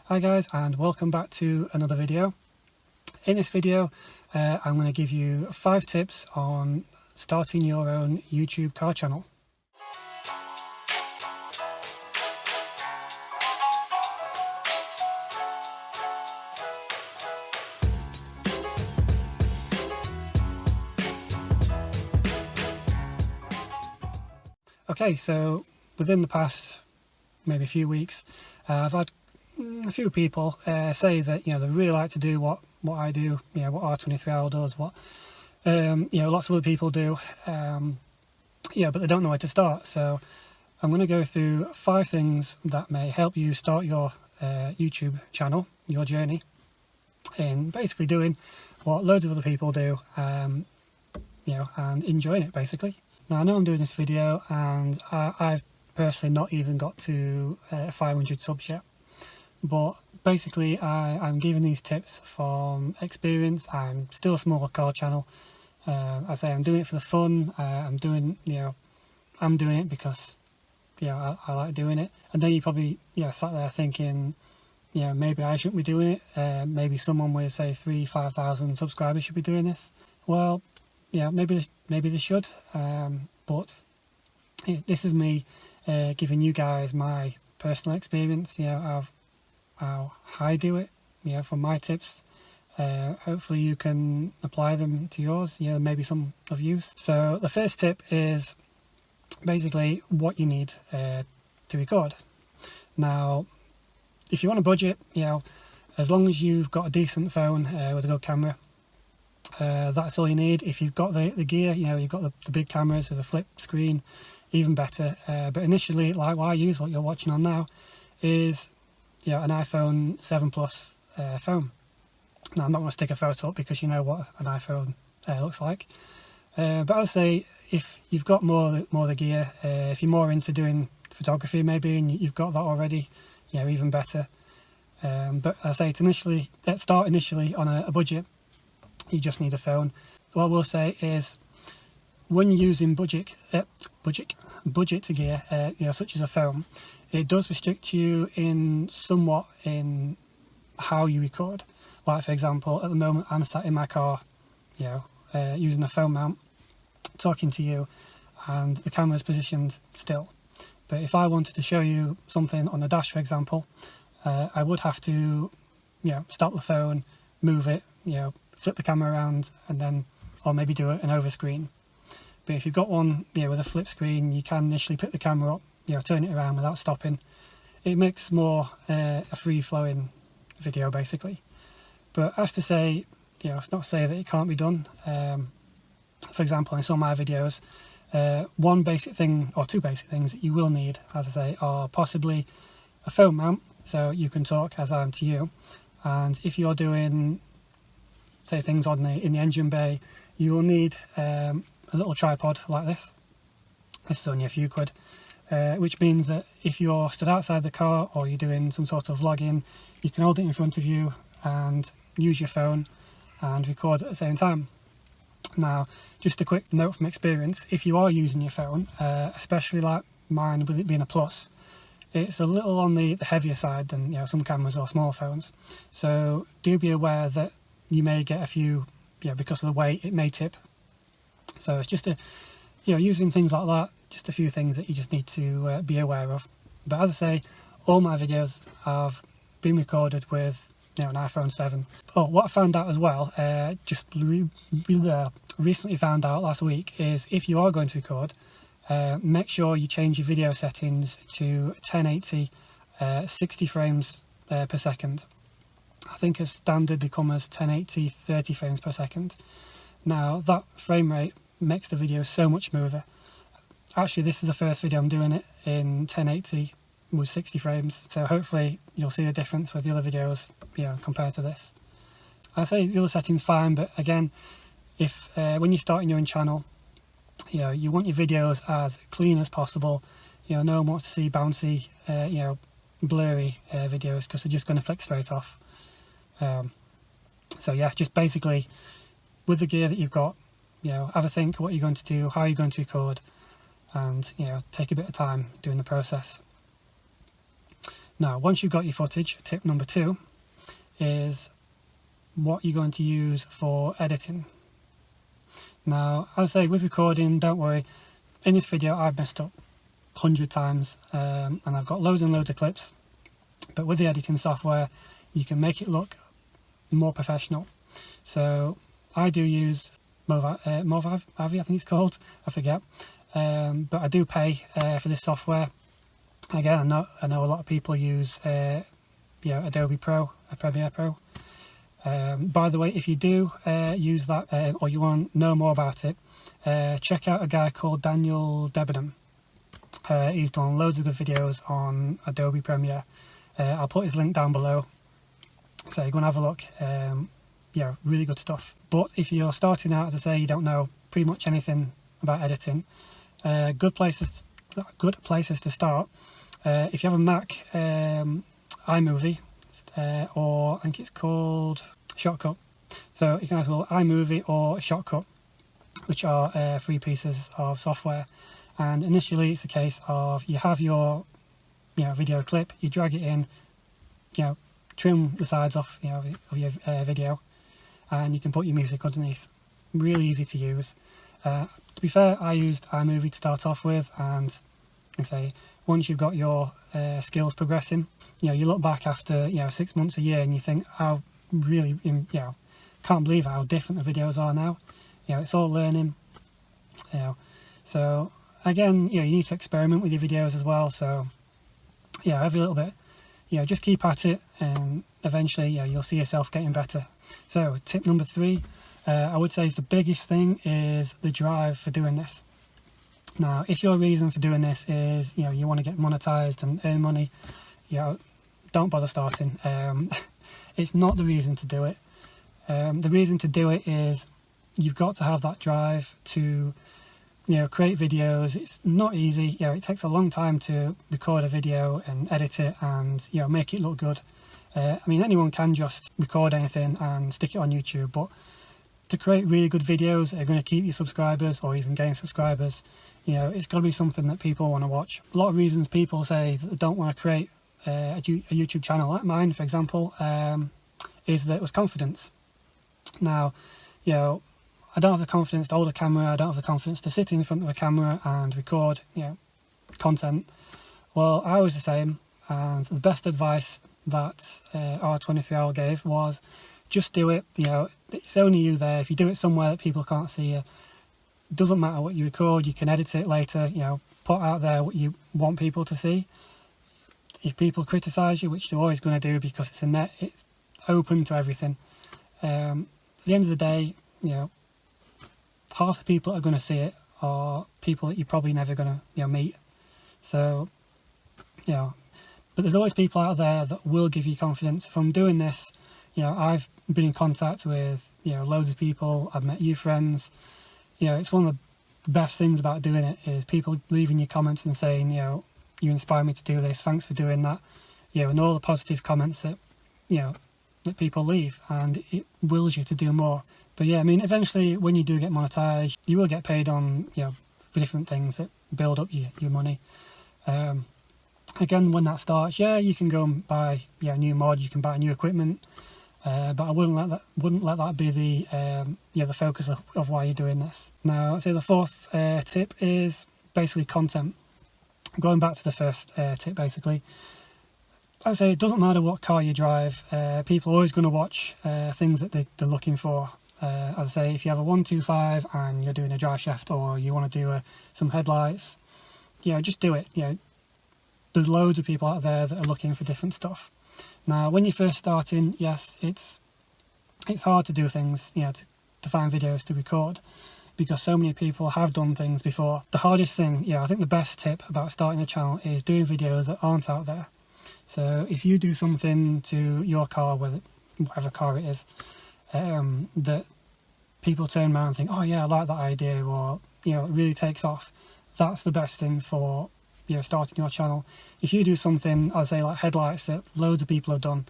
Hi guys, and welcome back to another video. In this video I'm going to give you 5 tips on starting your own YouTube car channel. Okay, so within the past maybe a few weeks I've had a few people say that they really like to do what I do, what R23R does, what lots of other people do, but they don't know where to start. So I'm going to go through 5 things that may help you start your YouTube channel, your journey in basically doing what loads of other people do, and enjoying it basically. Now I know I'm doing this video and I've personally not even got to 500 subs yet. But basically I'm giving these tips from experience. I'm still a smaller car channel. I say I'm doing it for the fun. I'm doing it because I like doing it. And then you probably sat there thinking maybe I shouldn't be doing it. Maybe someone with say 3,000-5,000 subscribers should be doing this. Well, maybe they should. But this is me giving you guys my personal experience of how I do it, from my tips. Hopefully you can apply them to yours, maybe some of use. So the first tip is basically what you need to record. Now if you want a budget, as long as you've got a decent phone with a good camera, that's all you need. If you've got the gear, you've got the big cameras with a flip screen, even better. But initially, like what I use, what you're watching on now, is an iPhone 7 Plus phone. Now I'm not going to stick a photo up because you know what an iPhone looks like. But I'd say if you've got more of the gear, if you're more into doing photography maybe, and you've got that already, even better. But I say start initially on a budget. You just need a phone. What I will say is, when you're using budget gear, such as a phone, it does restrict you somewhat in how you record. Like for example, at the moment I'm sat in my car, using a phone mount, talking to you, and the camera's positioned still. But if I wanted to show you something on the dash, for example, I would have to, stop the phone, move it, flip the camera around, and then, or maybe do an over screen. But if you've got one, with a flip screen, you can initially pick the camera up, turn it around without stopping. It makes more a free-flowing video basically. But as to say, it's not to say that it can't be done. For example, in some of my videos, one basic thing or 2 basic things that you will need, as I say, are possibly a phone mount, so you can talk as I am to you. And if you're doing, say, things in the engine bay, you will need a little tripod like this. This is only a few quid, which means that if you're stood outside the car or you're doing some sort of vlogging, you can hold it in front of you and use your phone and record at the same time. Now, just a quick note from experience: if you are using your phone, especially like mine with it being a Plus, it's a little on the heavier side than some cameras or small phones. So do be aware that you may get a few, because of the weight, it may tip. So it's just using things like that, just a few things that you just need to be aware of. But as I say, all my videos have been recorded with an iPhone 7. Oh, what I found out as well, recently found out last week, is if you are going to record, make sure you change your video settings to 1080 60 frames per second. I think as standard they come as 1080 30 frames per second. Now that frame rate makes the video so much smoother. Actually, this is the first video I'm doing it in 1080 with 60 frames, so hopefully you'll see a difference with the other videos compared to this. I say the other settings fine, but again, if when you're starting your own channel, you want your videos as clean as possible. No one wants to see bouncy blurry videos, because they're just going to flick straight off. So yeah, just basically with the gear that you've got, have a think what you're going to do, how you're going to record, and take a bit of time doing the process. Now, once you've got your footage, tip number 2 is what you're going to use for editing. Now, as I say, with recording, don't worry. In this video, I've messed up 100 times, and I've got loads and loads of clips. But with the editing software, you can make it look more professional. So I do use Movavi, I think it's called. I forget. But I do pay for this software. Again, I know a lot of people use Adobe Pro, Premiere Pro. By the way, if you do use that or you want to know more about it, check out a guy called Debenham. He's done loads of good videos on Adobe Premiere. I'll put his link down below, so go and have a look. Yeah, really good stuff. But if you're starting out, as I say, you don't know pretty much anything about editing, good places to start. If you have a Mac, iMovie, or I think it's called Shotcut. So you can either iMovie or Shotcut, which are free pieces of software. And initially, it's a case of you have your video clip, you drag it in, trim the sides off of your video, and you can put your music underneath. Really easy to use. To be fair, I used iMovie to start off with, and I say once you've got your skills progressing, you look back after 6 months, a year, and you think, how really can't believe how different the videos are now. It's all learning. So again, you need to experiment with your videos as well. So every little bit, just keep at it, and eventually you'll see yourself getting better. So tip number 3, I would say, is the biggest thing, is the drive for doing this. Now, if your reason for doing this is you want to get monetized and earn money, don't bother starting. It's not the reason to do it. The reason to do it is you've got to have that drive to create videos. It's not easy. It takes a long time to record a video and edit it and make it look good. I mean, anyone can just record anything and stick it on YouTube, but to create really good videos that are going to keep you subscribers or even gain subscribers, it's got to be something that people want to watch. A lot of reasons people say that they don't want to create a YouTube channel, like mine, for example, is that it was confidence. Now, I don't have the confidence to hold a camera, I don't have the confidence to sit in front of a camera and record, content. Well, I was the same, and the best advice that our 23-hour gave was, just do it. It's only you there. If you do it somewhere that people can't see you, doesn't matter what you record, you can edit it later, put out there what you want people to see. If people criticize you, which they're always going to do because it's a net, it's open to everything. At the end of the day, half the people that are going to see it are people that you're probably never going to meet. So but there's always people out there that will give you confidence. From doing this, I've been in contact with loads of people. I've met you friends. It's one of the best things about doing it, is people leaving you comments and saying, you inspire me to do this, thanks for doing that, and all the positive comments that that people leave, and it wills you to do more. But I mean, eventually when you do get monetized, you will get paid on for different things that build up your money. Again, when that starts, you can go and buy a new mod, you can buy new equipment, but I wouldn't let that be the focus of why you're doing this. Now, I'd say the 4th tip is basically content. Going back to the first tip, basically, I'd say it doesn't matter what car you drive, people are always going to watch things that they're looking for. As I say, if you have a 125 and you're doing a drive shaft, or you want to do some headlights, just do it. There's loads of people out there that are looking for different stuff. Now, when you're first starting, yes, it's hard to do things, to find videos to record, because so many people have done things before. The hardest thing, I think the best tip about starting a channel is doing videos that aren't out there. So if you do something to your car, whatever car it is, that people turn around and think, oh yeah, I like that idea, or it really takes off, that's the best thing for starting your channel. If you do something, I'd say, like headlights that loads of people have done,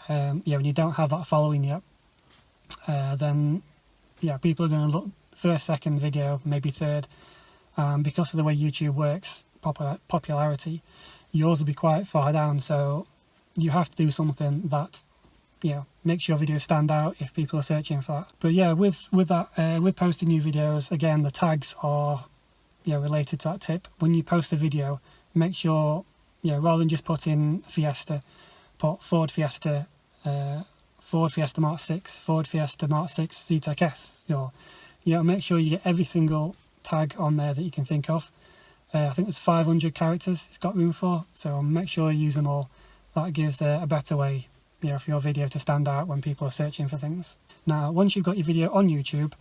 and you don't have that following yet, then people are going to look first, second video, maybe third, because of the way YouTube works, popularity, yours will be quite far down, so you have to do something that, you know, makes your video stand out if people are searching for that. But yeah, with that, with posting new videos, again, the tags are, you know, related to that tip. When you post a video, make sure, you know, rather than just put in Fiesta, put Ford Fiesta Mark 6, Ford Fiesta Mark 6 Z-Tech S. You know, make sure you get every single tag on there that you can think of. I think there's 500 characters it's got room for, so make sure you use them all. That gives a better way, you know, for your video to stand out when people are searching for things. Now, once you've got your video on YouTube,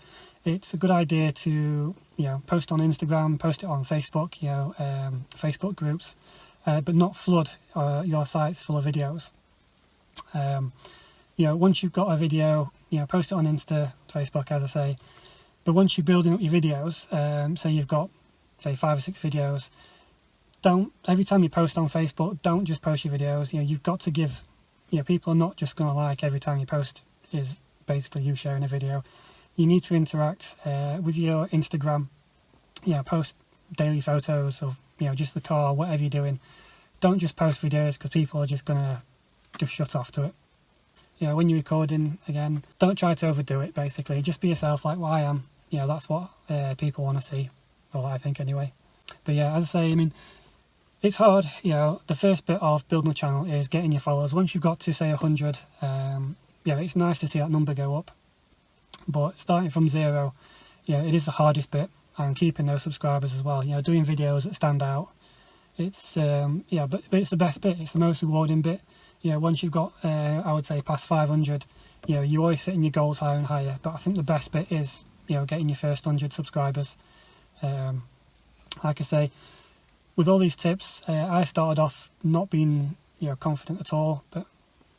it's a good idea to, you know, post on Instagram, post it on Facebook, you know, Facebook groups, but not flood your sites full of videos. You know, once you've got a video, you know, post it on Insta, Facebook, as I say. But once you're building up your videos, say you've got, say, 5 or 6 videos, every time you post on Facebook, don't just post your videos. You know, you've got to give, you know, people are not just going to like every time you post is basically you sharing a video. You need to interact with your Instagram. You know, post daily photos of, you know, just the car, whatever you're doing. Don't just post videos because people are just going to just shut off to it. You know, when you're recording, again, don't try to overdo it, basically. Just be yourself like what I am. You know, that's what people want to see, or I think anyway. But yeah, as I say, I mean, it's hard. You know, the first bit of building a channel is getting your followers. Once you've got to, say, 100, yeah, it's nice to see that number go up. But starting from 0, yeah, it is the hardest bit, and keeping those subscribers as well. You know, doing videos that stand out. It's yeah, but it's the best bit. It's the most rewarding bit. You know, once you've got, I would say, past 500, you know, you're always setting your goals higher and higher. But I think the best bit is, you know, getting your first 100 subscribers. Like I say, with all these tips, I started off not being, you know, confident at all, but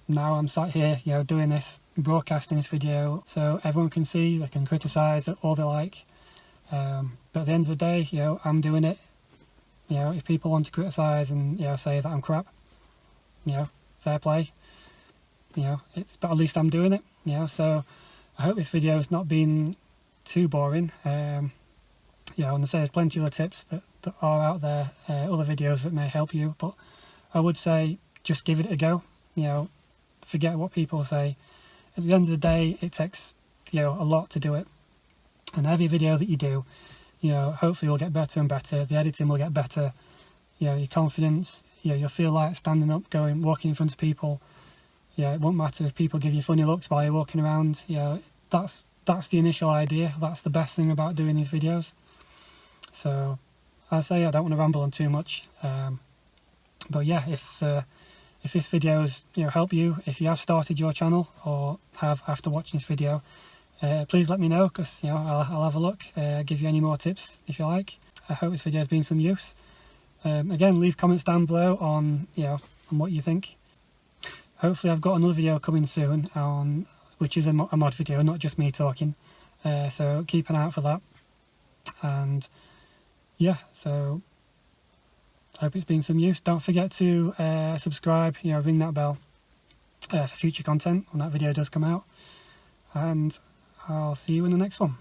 now I'm sat here, you know, doing this, broadcasting this video, so everyone can see, they can criticise it all they like. But at the end of the day, you know, I'm doing it. You know, if people want to criticise and, you know, say that I'm crap, you know, fair play. You know, but at least I'm doing it. You know, so I hope this video has not been too boring. You know, and I say there's plenty of other tips that are out there, other videos that may help you, but I would say just give it a go. You know, forget what people say. At the end of the day, it takes, you know, a lot to do it, and every video that you do, you know, hopefully you'll get better and better. The editing will get better. You know, your confidence, you know, you'll feel like standing up, walking in front of people. Yeah, it won't matter if people give you funny looks while you're walking around. You know, that's the initial idea. That's the best thing about doing these videos. So, I say I don't want to ramble on too much. But yeah, if this video's, you know, help you, if you have started your channel or have after watching this video, please let me know, because, you know, I'll have a look, give you any more tips if you like. I hope this video has been some use. Again, leave comments down below on, you know, on what you think. Hopefully I've got another video coming soon on, which is a mod video, not just me talking. So keep an eye out for that. And yeah, so I hope it's been some use. Don't forget to subscribe, you know, ring that bell for future content when that video does come out. And I'll see you in the next one.